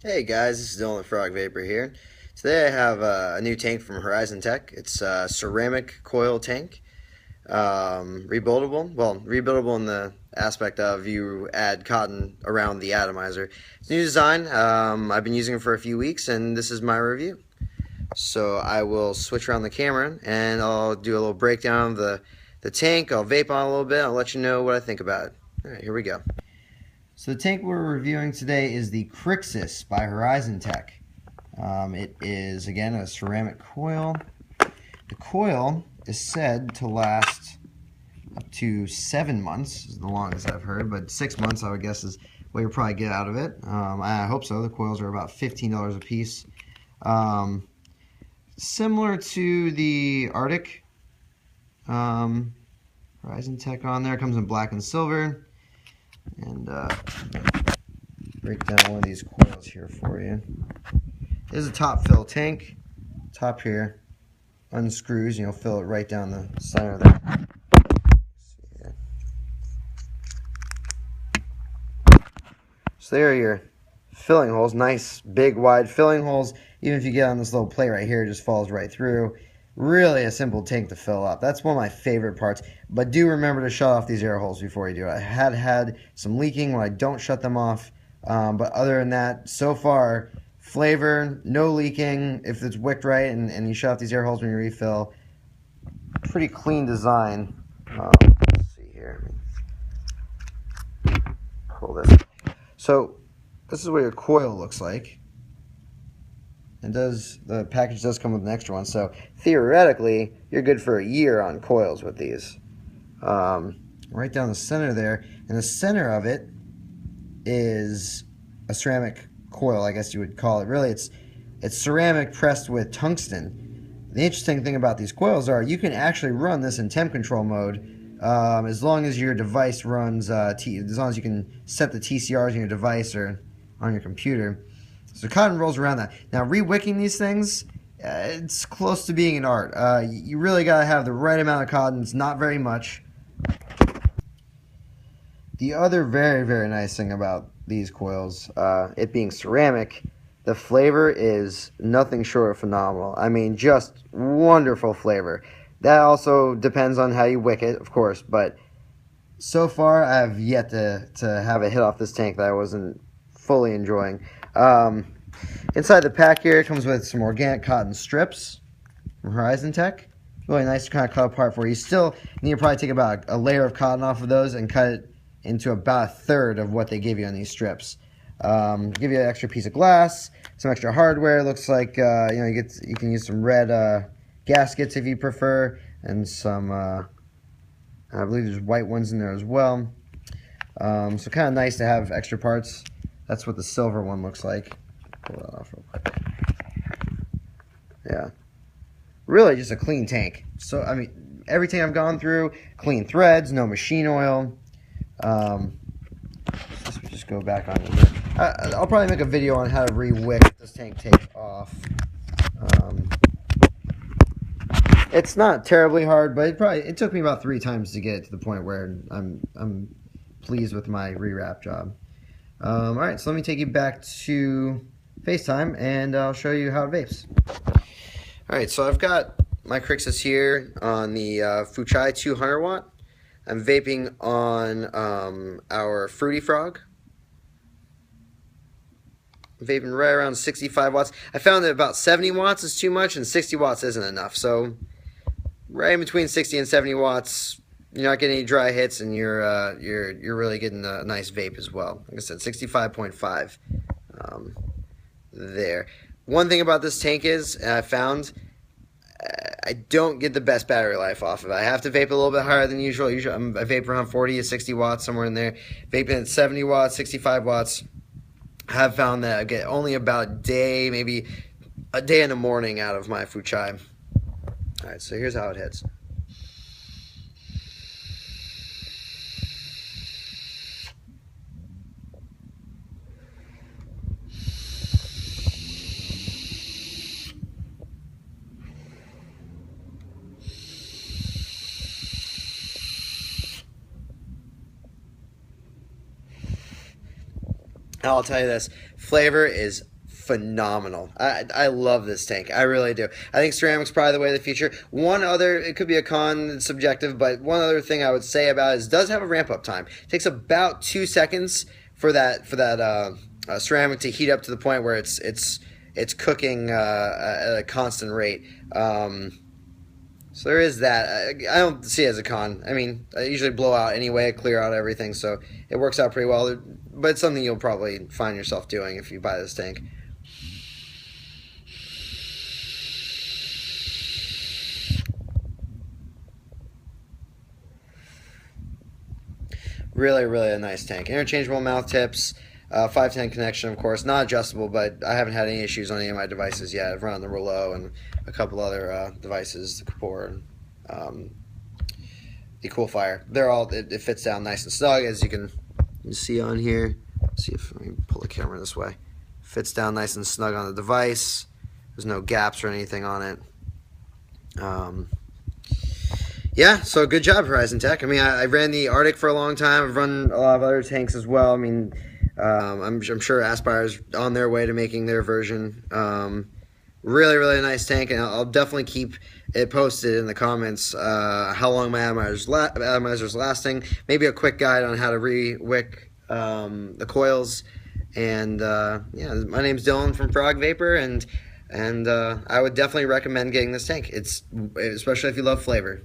Hey guys, this is Dylan the Frog Vapor here. Today I have a new tank from Horizon Tech. It's a ceramic coil tank, rebuildable. Well, rebuildable in the aspect of you add cotton around the atomizer. It's a new design. I've been using it for a few weeks, and this is my review. So I will switch around the camera, and I'll do a little breakdown of the tank. I'll vape on it a little bit. I'll let you know what I think about it. All right, here we go. So the tank we're reviewing today is the Krixus by Horizon Tech. It is, again, a ceramic coil. The coil is said to last up to 7 months, is the longest I've heard, but 6 months I would guess is what you'll probably get out of it. I hope so. The coils are about $15 a piece. Similar to the Arctic. Horizon Tech on there. Comes in black and silver. And break down one of these coils here for you. This is a top fill tank. Top here unscrews and you'll fill it right down the center there. So there are your filling holes. Nice big wide filling holes. Even if you get on this little plate right here, it just falls right through. Really a simple tank to fill up. That's one of my favorite parts. But do remember to shut off these air holes before you do it. I had some leaking when I don't shut them off. But other than that, so far, flavor, no leaking. If it's wicked right and you shut off these air holes when you refill, pretty clean design. Let's see here. Pull this. So this is what your coil looks like. And the package does come with an extra one, so theoretically you're good for a year on coils with these. Right down the center there, and the center of it is a ceramic coil, I guess you would call it. Really, it's ceramic pressed with tungsten. The interesting thing about these coils are you can actually run this in temp control mode as long as your device runs, as long as you can set the TCRs on your device or on your computer. So cotton rolls around that. Now, re-wicking these things, it's close to being an art. You really got to have the right amount of cotton. It's not very much. The other very, very nice thing about these coils, it being ceramic, the flavor is nothing short of phenomenal. I mean, just wonderful flavor. That also depends on how you wick it, of course, but so far I've yet to have a hit off this tank that I wasn't fully enjoying. Inside the pack here, it comes with some organic cotton strips from Horizon Tech. Really nice to kind of cut apart for you. Still need to probably take about a layer of cotton off of those and cut it into about a third of what they give you on these strips. Give you an extra piece of glass, some extra hardware. Looks like you can use some red gaskets if you prefer, and some I believe there's white ones in there as well. So kind of nice to have extra parts. That's what the silver one looks like. Pull that off real quick. Yeah. Really just a clean tank. So, I mean, every tank I've gone through, clean threads, no machine oil. Let's just go back on it. I'll probably make a video on how to re-wick this tank takes off. It's not terribly hard, but it took me about 3 times to get it to the point where I'm pleased with my rewrap job. Alright, so let me take you back to FaceTime and I'll show you how it vapes. Alright, so I've got my Krixus here on the Fuchai 200 watt. I'm vaping on our Fruity Frog. I'm vaping right around 65 watts. I found that about 70 watts is too much and 60 watts isn't enough. So right in between 60 and 70 watts, you're not getting any dry hits, and you're really getting a nice vape as well. Like I said, 65.5 there. One thing about this tank is, I found, I don't get the best battery life off of it. I have to vape a little bit higher than usual. Usually I vape around 40 to 60 watts, somewhere in there. Vaping at 70 watts, 65 watts, I have found that I get only about a day, maybe a day in the morning out of my Fuchai. Alright, so here's how it hits. I'll tell you this, flavor is phenomenal. I love this tank. I really do. I think ceramic's probably the way of the future. One other, it could be a con, it's subjective, but one other thing I would say about it is it does have a ramp up time. It takes about 2 seconds for that ceramic to heat up to the point where it's cooking at a constant rate. So there is that. I don't see it as a con. I mean, I usually blow out anyway, clear out everything, so it works out pretty well. But it's something you'll probably find yourself doing if you buy this tank. Really, really a nice tank. Interchangeable mouth tips, 510 connection, of course. Not adjustable, but I haven't had any issues on any of my devices yet. I've run on the Rouleau and a couple other devices, the Kapoor and the Coolfire. They're all, it fits down nice and snug, as you can see on here. Let's see if I can pull the camera this way. Fits down nice and snug on the device. There's no gaps or anything on it. Yeah, so good job, Horizon Tech. I mean, I ran the Arctic for a long time. I've run a lot of other tanks as well. I mean, I'm sure Aspire's on their way to making their version. Really, really nice tank, and I'll definitely keep it posted in the comments how long my atomizer's lasting. Maybe a quick guide on how to re-wick the coils. And yeah, my name's Dylan from Frog Vapor, and I would definitely recommend getting this tank. It's especially if you love flavor.